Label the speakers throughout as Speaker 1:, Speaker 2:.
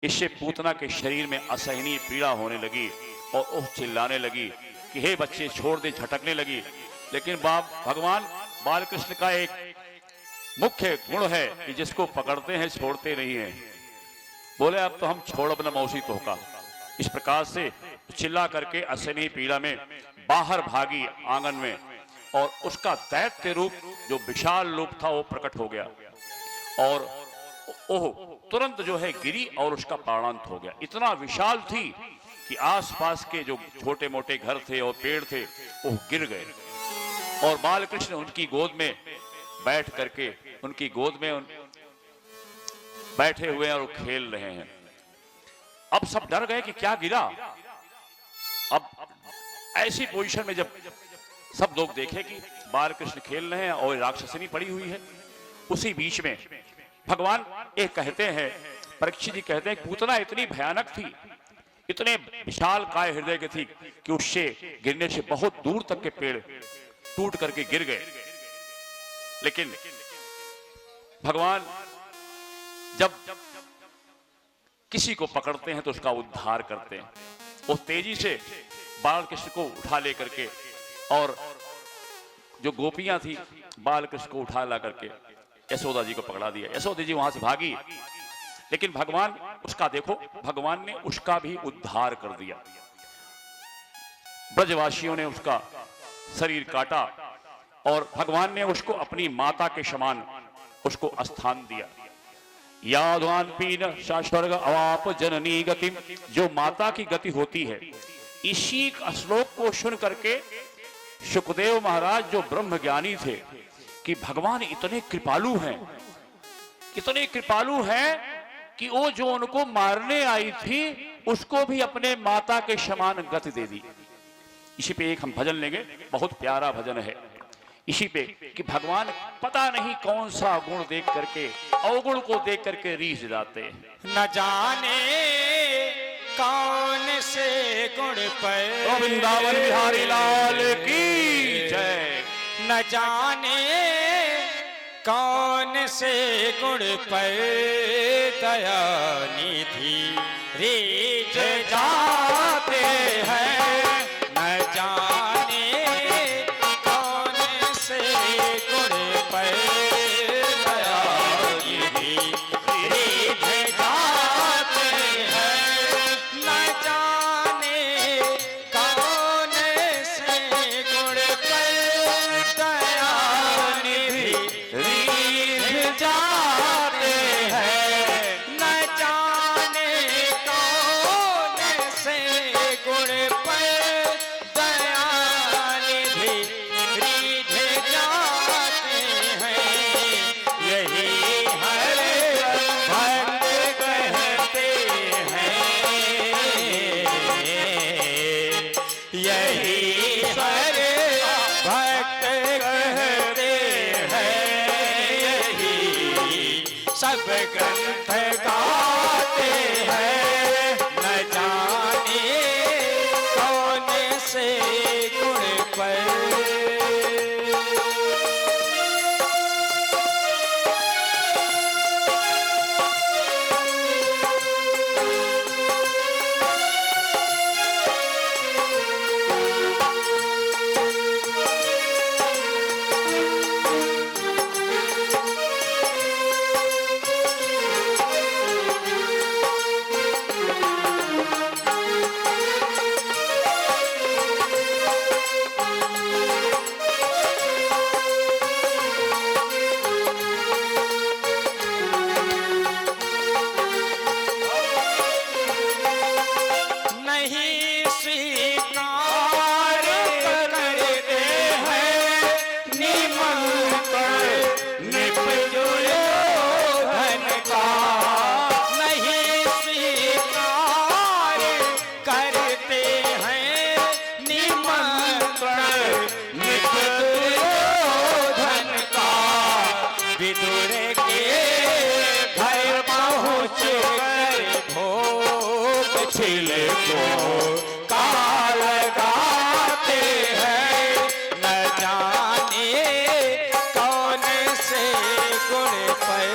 Speaker 1: इससे पूतना के शरीर में असहनीय पीड़ा होने लगी और उह चिल्लाने लगी कि हे बच्चे छोड़ दे, झटकने लगी। लेकिन भगवान बालकृष्ण का एक मुख्य गुण है कि जिसको पकड़ते हैं छोड़ते नहीं हैं। बोले अब तो हम छोड़ अपना मौसी तोहका। इस प्रकार से चिल्ला करके असहनीय पीड़ा में बाहर भागी आंगन में, और उसका दैत्य रूप जो विशाल रूप था वो प्रकट हो गया और ओह तुरंत जो है गिरी और उसका प्राणांत हो गया। इतना विशाल थी कि आसपास के जो छोटे मोटे घर थे और पेड़ थे वो गिर गए, और बालकृष्ण उनकी गोद में बैठ करके उनकी गोद में बैठे हुए हैं और खेल रहे हैं। अब सब डर गए कि क्या गिरा। अब ऐसी पोजीशन में जब सब लोग देखे कि बालकृष्ण खेल रहे हैं और राक्षसिनी पड़ी हुई है, उसी बीच में भगवान एक कहते हैं, परीक्षित जी कहते हैं, पूतना इतनी भयानक थी, इतने विशाल काय हृदय की थी कि उससे गिरने से बहुत दूर तक के पेड़ टूट करके गिर गए। लेकिन भगवान जब किसी को पकड़ते हैं तो उसका उद्धार करते हैं। वो तेजी से बालकृष्ण को उठा लेकर के, और जो गोपियां थी बालकृष्ण को उठा ला करके यशोदा जी को पकड़ा दिया। यशोदा जी वहां से भागी, लेकिन भगवान उसका देखो, भगवान ने उसका भी उद्धार कर दिया। ब्रजवासियों ने उसका शरीर काटा और भगवान ने उसको अपनी माता के समान उसको स्थान दिया। यादवान पीन स्वर्ग अवाप जननी गति, जो माता की गति होती है। इसी श्लोक को सुन करके सुखदेव महाराज जो ब्रह्म ज्ञानी थे कि भगवान इतने कृपालु हैं, इतने कृपालु हैं कि वो जो उनको मारने आई थी उसको भी अपने माता के समान गति दे दी। इसी पे एक हम भजन लेंगे, बहुत प्यारा भजन है इसी पे कि भगवान पता नहीं कौन सा गुण देख करके अवगुण को देख करके रीझ जाते हैं।
Speaker 2: न जाने कौन से गुण पर
Speaker 1: वृंदावन बिहारी लाल की जय।
Speaker 2: न जाने कौन से गुण पर दया निधि रीझ जाते हैं। न जाने कौन से गुण पर दया निधि रीझ जाते हैं। न जाने कौन से गुण पर दया निधि रीझ जाते हैं। न जाने कौन से गुण पर दया निधि रीझ जाते हैं। यही हर भक्त कहते हैं, यही हर भक्त कहते हैं, यही सब ग्रंथ गाते हैं। न जाने कौन से गुण पर नहीं स्वीकार करते हैं निमंत्रण निपजुयोधन का। नहीं स्वीकार करते हैं निमंत्रण निपजुयोधन का। विदुर के घर पहुँच कर भोग छिल को काल गाते हैं। न जाने कौन से गुण पर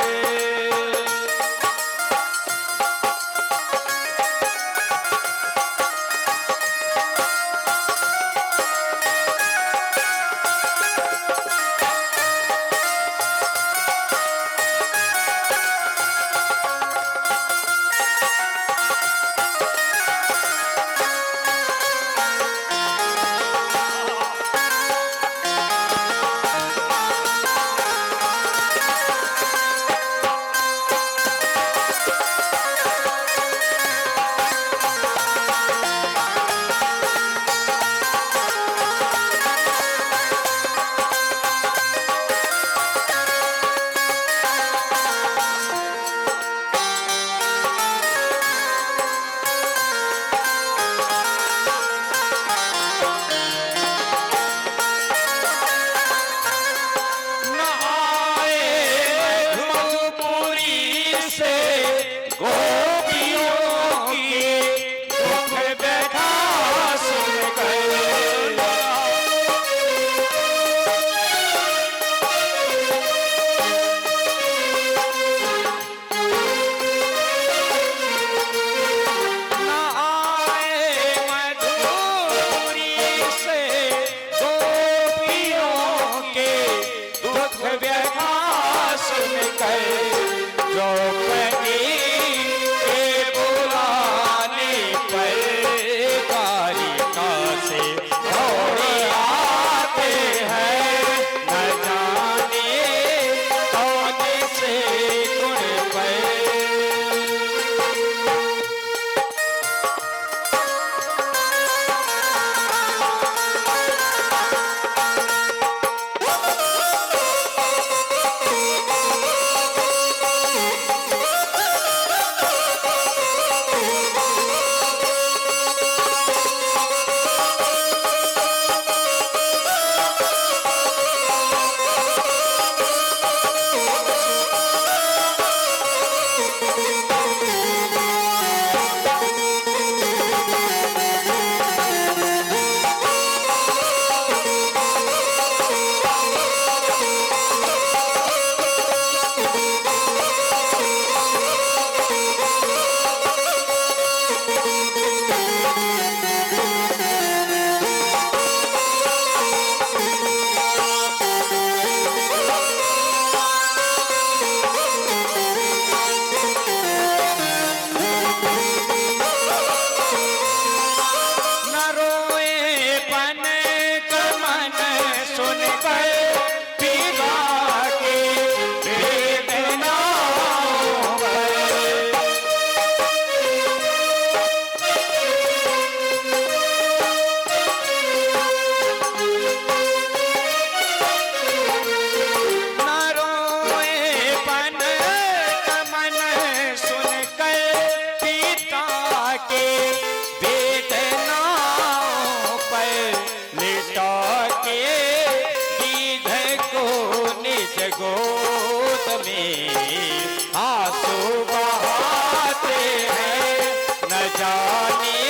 Speaker 2: जाने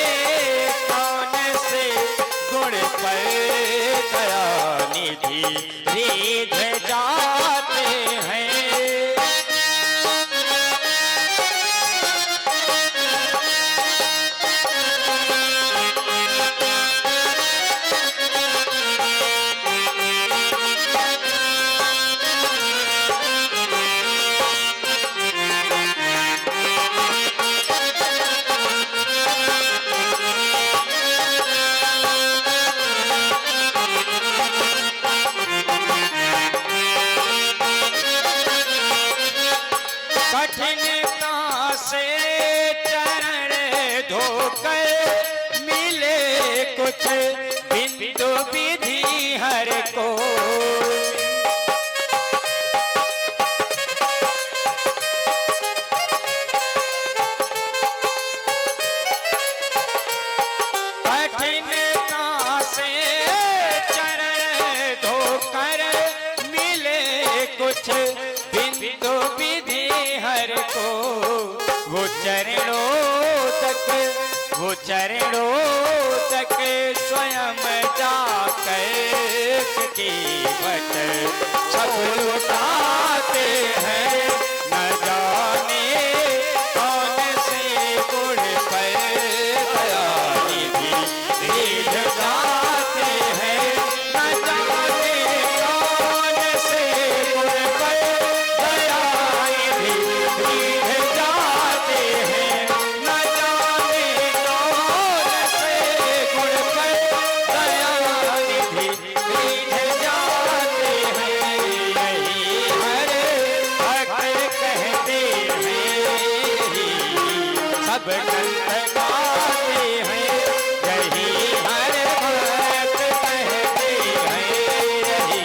Speaker 2: कौन से गुण पर दया निधि रिझ जाते हैं। कठिनता से चरण धोकर मिले कुछ बिंदु विधि हर को। कठिनता से चरण धोकर मिले कुछ बिंदु विधि हर को। वो चरणों तक स्वयं जाकर कीमत सब लुटाते हैं। न जाने कौन से गुण पर दया निधि रिझ जाते हैं। न जाने कौन से गुण पर दया निधि रिझ जाते हैं। न जाने कौन से गुण पर दया निधि रिझ जाते हैं। यही हर भक्त कहते हैं, सब ग्रंथ गाते हैं। यही हर भक्त कहते हैं, यही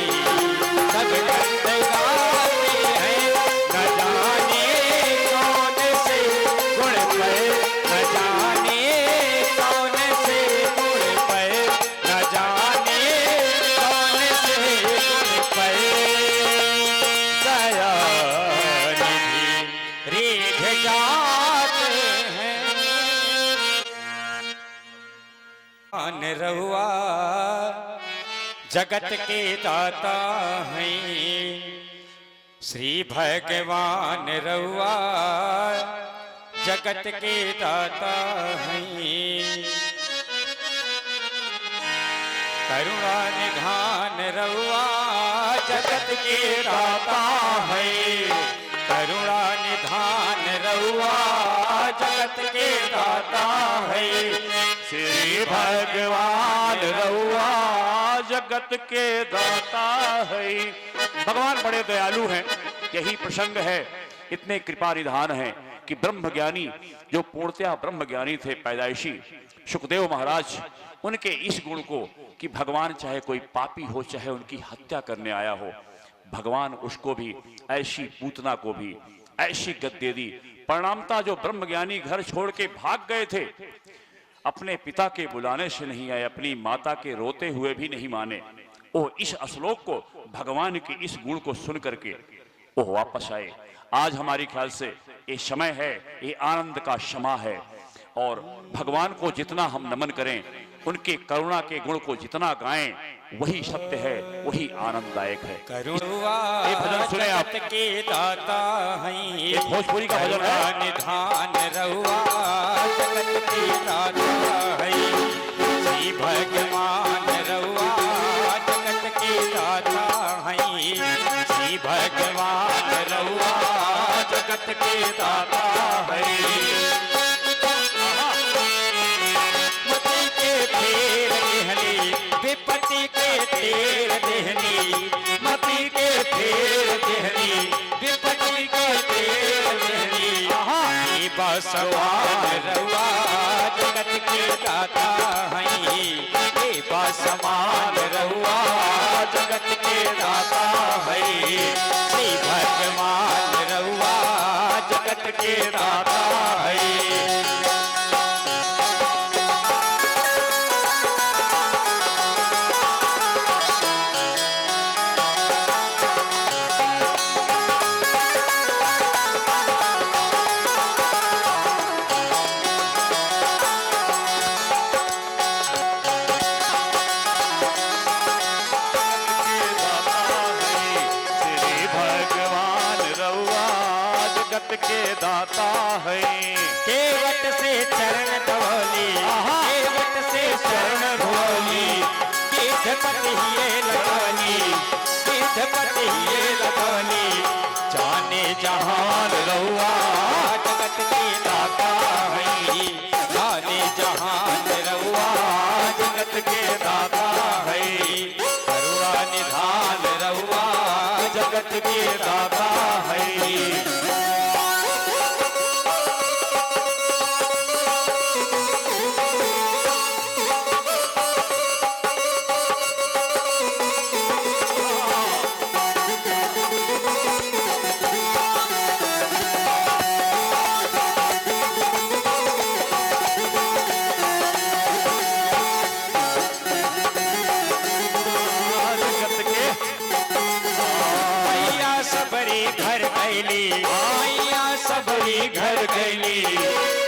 Speaker 2: सब ग्रंथ गाते हैं। न जाने कौन से गुण पर, न जाने कौन से गुण पर, न जाने कौन से गुण पर दया निधि रिझ जाते हैं। मान रहुआ जगत के दाता हैं, श्री भगवान रहुआ जगत के दाता हैं। करुणा निधान रहुआ जगत के दाता है। करुणा निधान रहुआ जगत के दाता है।
Speaker 1: श्री भगवान रहुआ जगत के दाता है। भगवान बड़े दयालु हैं, यही प्रसंग है। इतने कृपा निधान है कि ब्रह्म ज्ञानी जो पूर्णतया ब्रह्म ज्ञानी थे पैदाइशी सुखदेव महाराज, उनके इस गुण को कि भगवान चाहे कोई पापी हो, चाहे उनकी हत्या करने आया हो, भगवान उसको भी ऐसी पूतना को भी ऐसी गत दे दी। परिणामता जो ब्रह्मज्ञानी घर छोड़ के भाग गए थे, अपने पिता के बुलाने से नहीं आए, अपनी माता के रोते हुए भी नहीं माने, वो इस श्लोक को, भगवान के इस गुण को सुन करके वो वापस आए। आज हमारी ख्याल से ये समय है, ये आनंद का क्षमा है, और भगवान को जितना हम नमन करें, उनके करुणा के गुण को जितना गाएं, वही सत्य है, वही आनंददायक है।
Speaker 2: करुणा
Speaker 1: ये भजन सुने आप,
Speaker 2: के दाता हैं,
Speaker 1: ये भोजपुरी का भजन है।
Speaker 2: निधान रहुआ जगत के दाता है। श्री भगवान रहुआ जगत के दाता है। श्री भगवान रहुआ जगत के दाता है। विपत्ति के तेर देहनी, मति के फेर देहनी, विपत्ति के तेर देहनी। बसवान रहुआ जगत के दाता हैं। ये बसमान रहुआ जगत के दाता है। श्री भगवान रहुआ जगत के दाता है।
Speaker 1: के दाता है।
Speaker 2: केवट से चरण धोली, केवट से चरण धोली, गिद्धपति ये लगोली, गिद्धपति ये लगोली। जाने जहान रहुआ जगत के दाता है, जाने जहान रहुआ
Speaker 1: जगत के दाता है।
Speaker 2: करुणा निधान रहुआ
Speaker 1: जगत के दाता है।
Speaker 2: मैया सबरी घर गैली,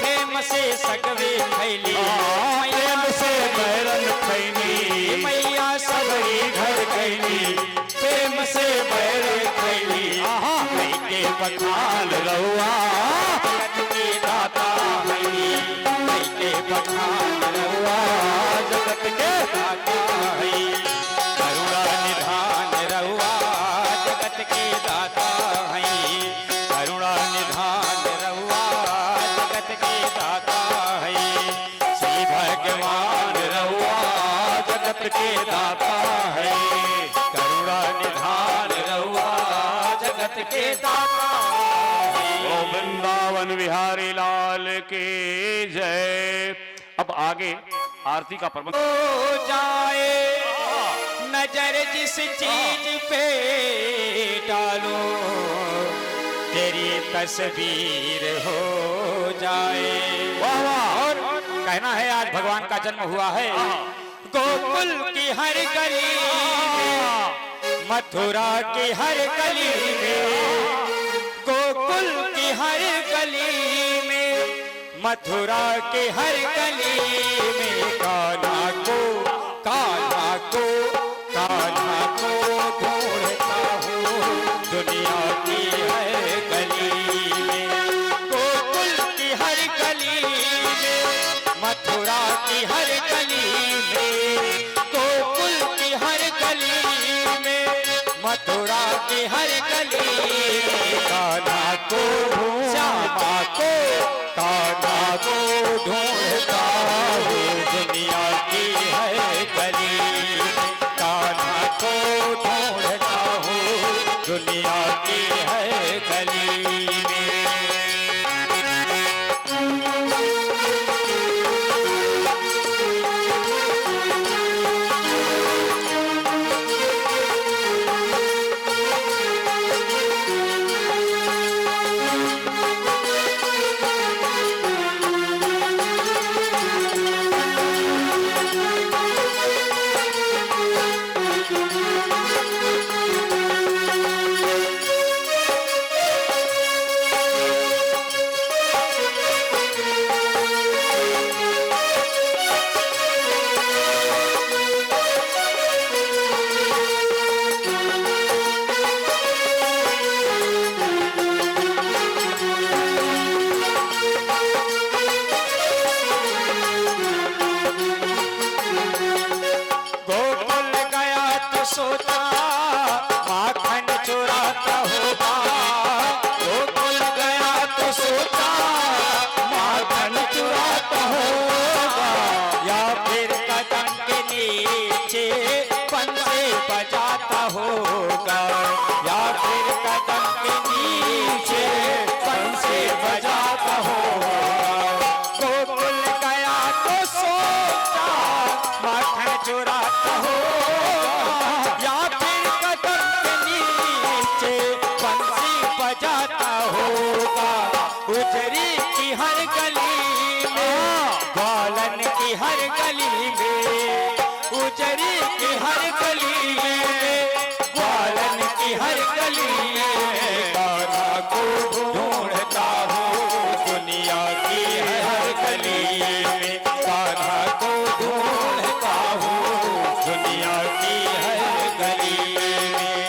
Speaker 2: प्रेम से सगवे खैली,
Speaker 1: प्रेम से बैरन खैली।
Speaker 2: मैया सबरी घर गैली, प्रेम से बैरन खैली। के बखान रहुआ जगत के दाता है, के बखान रहुआ जगत के दाता है। करुणा निधान रहुआ जगत के दाता है, करुणा निधान रहुआ जगत के दाता है। श्री भगवान रहुआ जगत के दाता है, करुणा निधान रहुआ जगत के दाता है।
Speaker 1: ओ वृंदावन बिहारी लाल की जय। अब आगे आरती का प्रबंध
Speaker 2: हो जाए, नजर जिस चीज पे डालो तेरी तस्वीर हो जाए। और कहना है आज भगवान का जन्म हुआ है गोकुल की हर गली में, मथुरा की हर गली में, गोकुल की हर गली में, मथुरा की हर गली में। कान्हा को कान्हा को कान्हा को ढूंढता हूँ दुनिया की हर गली में, गोकुल की हर गली में, मथुरा की हर गली में, गोकुल की हर गली में, मथुरा की हर गली में। कान्हा को श्यामा को कान्हा को ढूंढता हूँ दुनिया की हर गली में, कान्हा को ढूंढता हूँ दुनिया की हर गली में। सोता माखन चुराता होगा, गोकुल गया तो सोता माखन चुराता होगा, या फिर कदम के नीचे बंसी बजाता होगा, या फिर कदम के नीचे बंसी बजाता होगा। गोकुल गया तो सोता माखन चुराता होगा, बजाता होगा। गुजरी की हर गली में, ग्वालन की हर गली में, गुजरी की हर गली में, ग्वालन की हर गली में। कान्हा को ढूंढता हूँ दुनिया की हर गली में, कान्हा को ढूंढता हूँ दुनिया की हर गली में।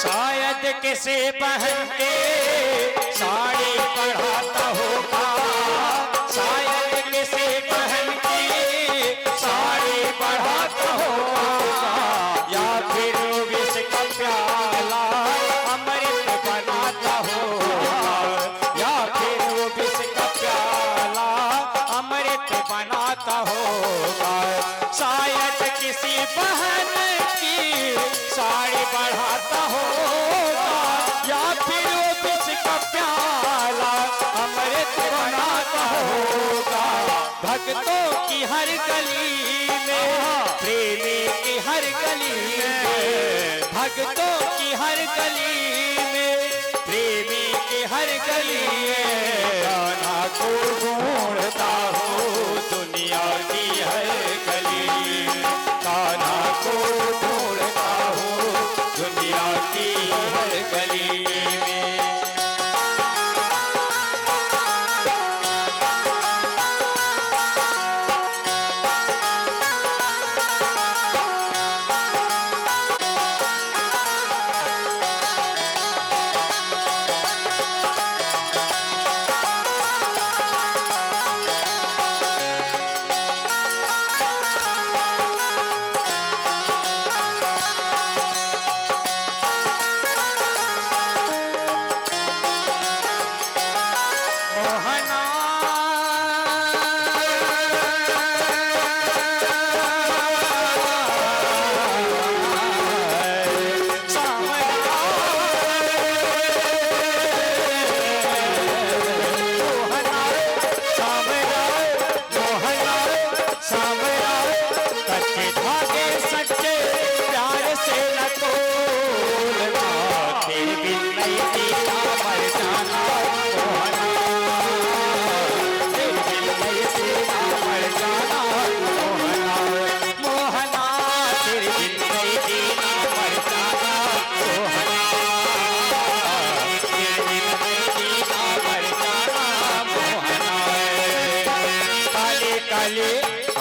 Speaker 2: शायद किसी बहन के साड़ी पढ़ाता होगा, शायद किसी बहन की साड़ी पढ़ाता होगा, या फिर विष का प्याला अमृत बनाता होगा, या फिर वो विष का प्याला अमृत बनाता होगा। शायद किसी बहन की साड़ी बढ़ाता होगा, या फिर वो विष का प्याला अमृत बनाता होगा। भक्तों की हर गली में, प्रेमी की हर गली में, भक्तों की हर गली में, प्रेमी की हर गली में, कान्हा को ढूंढता हूँ दुनिया की हर गली, कान्हा को ढूंढता हूँ दुनिया की हर गली में।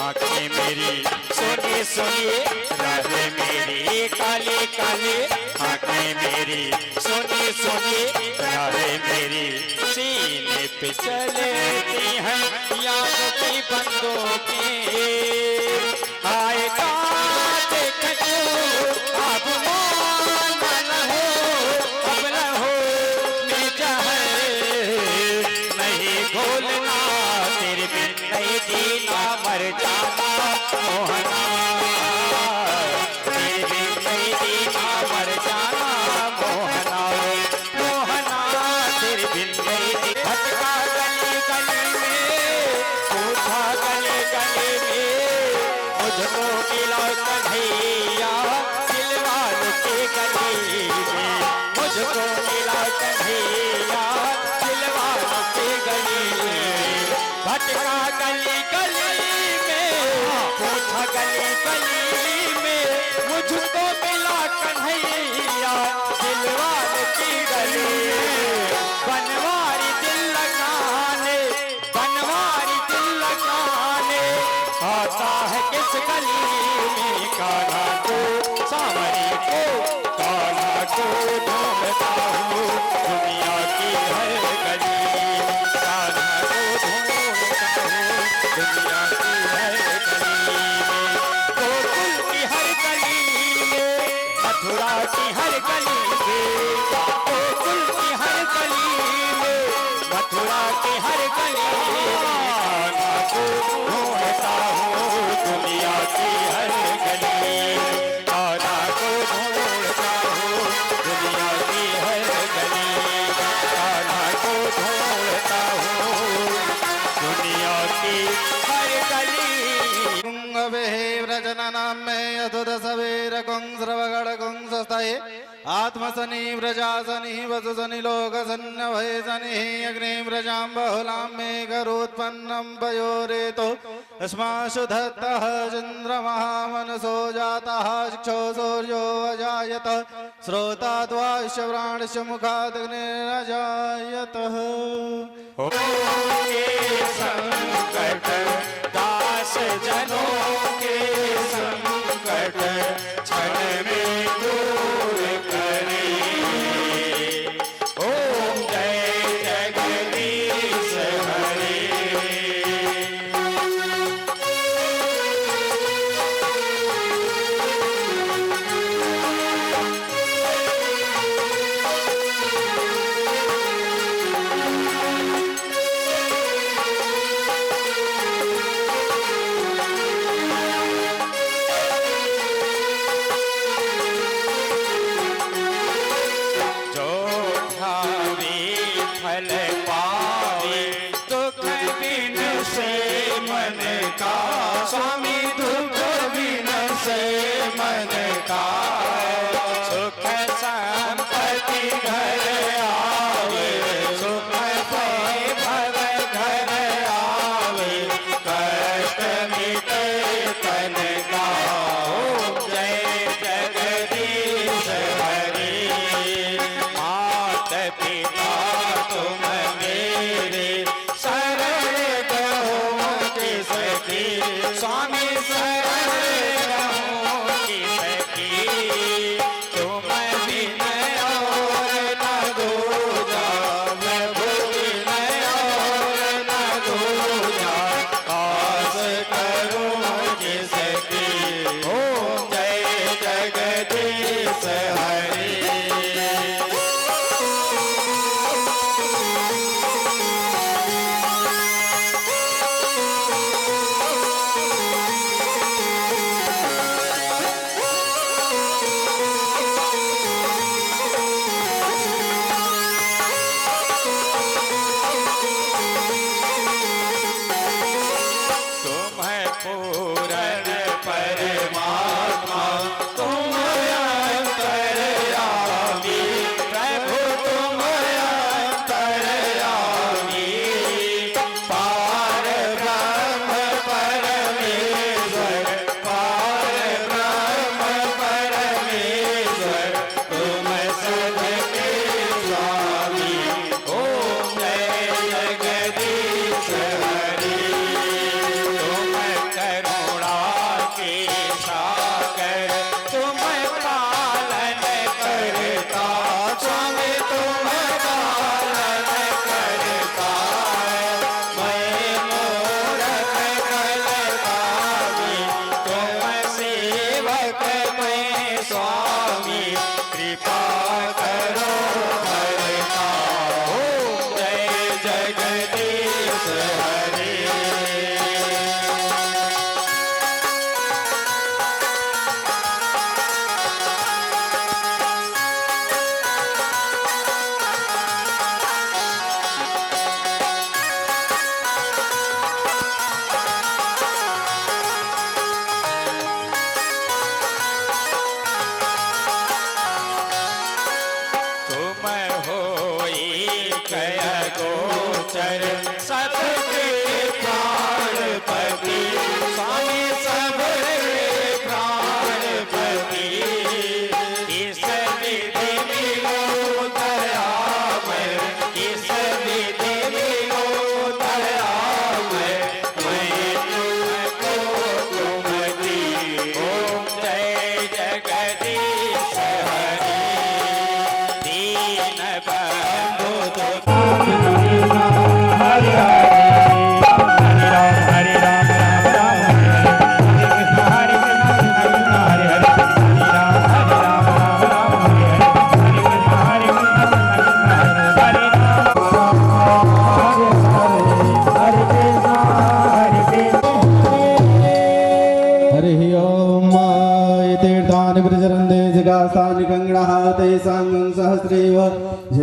Speaker 2: आंखें मेरी सुनिए सुनिए राहें मेरी काली काली, आंखें मेरी सुनिए सुनिए राहें मेरी, सीने पे चलती हैं याद की बंदूकें, आएगा देख तू अब मान हो, अब न हो मेरा है नहीं भूलना, तेरे बिन नहीं जीना मर जाना मोहना, तेरे बिन नहीं जीना मर जाना मोहना, मोहना तेरे बिन नहीं जी। भटका गली गली में, पूछा गली गली में, मुझको मिला कन्हैया दिलवालों की गली में, मुझको मिला कन्हैया दिलवालों की गली में। भटका गली गली में, पूछा गली गली में, मुझको मिला कन्हैया दिलवालों की गली में। बनवारी दिल लगाने, बनवारी दिल लगाने, आता है किस गली में, कान्हा को सांवरी को, कान्हा को ढूंढता हूँ दुनिया की हर गली, कान्हा को ढूंढता हूँ दुनिया की हर गली में, गोकुल की हर गली में, मथुरा की हर गली में, गोकुल की हर गली में, मथुरा की हर गली में, कान्हा को ढूंढता हूँ दुनिया की हर गली, कान्हा को ढूंढता हूँ दुनिया की हर गली, कान्हा को ढूंढता हूँ दुनिया की हर गली।
Speaker 3: कुंगवे व्रजननाम में अधुत सवेर कुंग श्रवगढ़ कुंग सस्ताये आत्मसनि व्रजासनि वसुसनि लोकसन्न भयसनि अग्नि व्रजां बहुलां मेघरोत्पन्नं पयोरेतो अस्मासु धत्तः चन्द्रमः मनसो जातः चक्षो सूर्यो अजायत श्रोताद्वाश्च प्राणश्च मुखादग्निरजायतः।
Speaker 2: के संकट दास जनों के संकट क्षण में दूर करे पिता तुम मेरे, शरण गहूँ किसकी, स्वामी शरण गहूँ किसकी, तुम बिन और न दूजा, प्रभु बिन और न दूजा, आस करूँ किसकी, ओम जय जगदीश हरि। तुम पूरन परमात्मा, तुम अंतर्यामी, प्रभु तुम अंतर्यामी, पार ब्रह्म परमेश्वर, पार ब्रह्म परमेश्वर, तुम सबके स्वामी, ओम जय जगदीश हरि। तुम करुणा के सागर, तुम पालन करता, स्वामी तुम पालन करता, मैं मूरख कलकामी, तुम सेवक मैं स्वामी, कृपा करो भरता, ओम जय जगदीश हरि। तुम होई कय गोचर, सबके प्राणपति, स्वामी सबके प्राणपति, इस विधि मिलो दयामय, इस विधि मिलो दयामय, मैं तुमको तुम दी, ओम जय जगदीश हरि। दीन बंधु
Speaker 3: हरिः ओम् तीर्थानि प्रचरन्ते जगास्थानि कङ्गणाः तेषां सहस्रेव